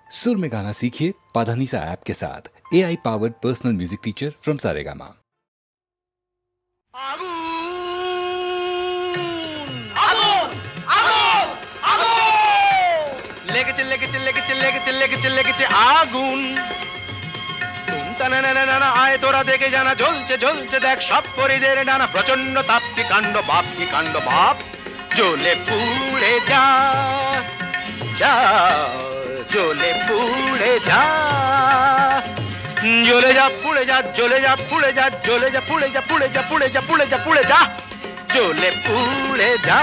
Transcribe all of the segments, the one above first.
सुर में गाना सीखिए पाधानीसा ऐप के साथ। AI powered personal music teacher from Saregama. লেগেছে আগুন। আয় তোরা দেখে জানা জ্বলছে জ্বলছে দেখ সব পরিদের ডানা, প্রচন্ড তাপ কি কাণ্ড বাপ কি কাণ্ড বাপ, জ্বলে পুড়ে যা যা, জ্বলে পুড়ে যা, জ্বলে যা পুড়ে যা, জ্বলে যা পুড়ে যা, জ্বলে যা পুড়ে যা, পুড়ে যা পুড়ে যা, পুড়ে যা পুড়ে যা, জ্বলে পুড়ে যা,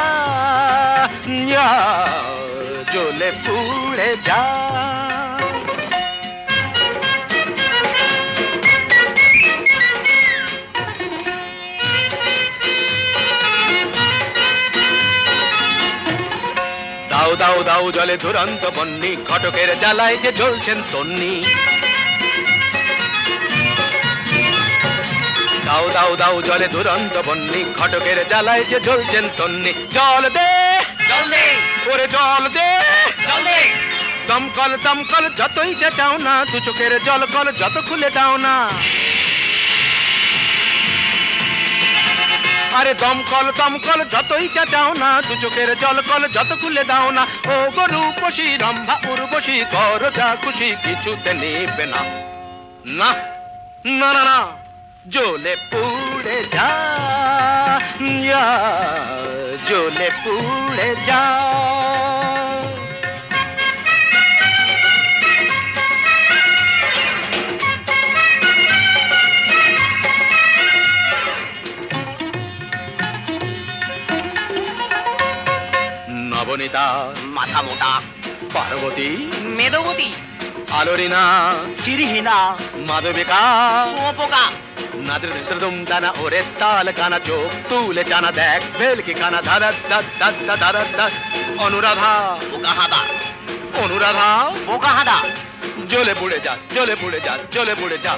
জ্বলে পুড়ে যা। দাও দাও দাও জলে দুরন্ত বন্যি, ঘটকের জ্বালায় যে জ্বলছেন তন্নি। দাও দাও দাও জলে দুরন্ত বন্যি, ঘটকের জ্বালায় যে জ্বলছেন তন্নি। জল দে জল দে ওরে জল দে জল দে, দমকল দমকল যতই যা চাও না, দু চোখের জল কল যত খুলে দাও না। আরে দমকল দমকল যতই চা চাও না, দু চোখের জল কল যত খুলে দাও না। ও গরু পশি রম্ভা উর্বশী, কর যা খুশি কিছুতে নেবে না না না না না, জ্বলে পুড়ে যা জ্বলে পুড়ে যা। নবনীতা মাথা মোটা, পার্বতী মেদবতী, আলোরিনা চিরিহীনা, মাধবিকা শুঁয়োপোকা, নাদুম দানা ওরে তাল কানা, চোখ তুলে জানা দেখ ভেলকি কানা, ধারা ধারা ধারা, অনুরাধা বোকা হাদা, অনুরাধা বোকা হাদা, জ্বলে পুড়ে যা, জ্বলে পুড়ে যা, জ্বলে পুড়ে যা,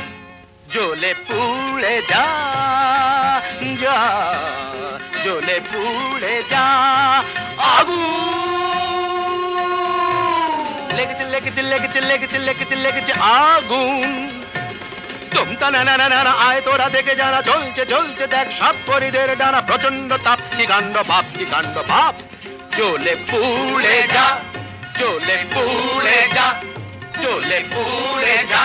জ্বলে পুড়ে যা যা, জ্বলে পুড়ে যা। আগুন লেগেছে লেগেছে লেগেছে লেগেছে লেগেছে লেগেছে আগুন। তোমটা না না না না, আয় তোরা দেখে যারা জ্বলছে জ্বলছে দেখ সব পরিদের ডানা, প্রচন্ড তাপ কি কাণ্ড বাপ কি কাণ্ড বাপ, জ্বলে পুড়ে যা, জ্বলে পুড়ে যা, জ্বলে পুড়ে যা।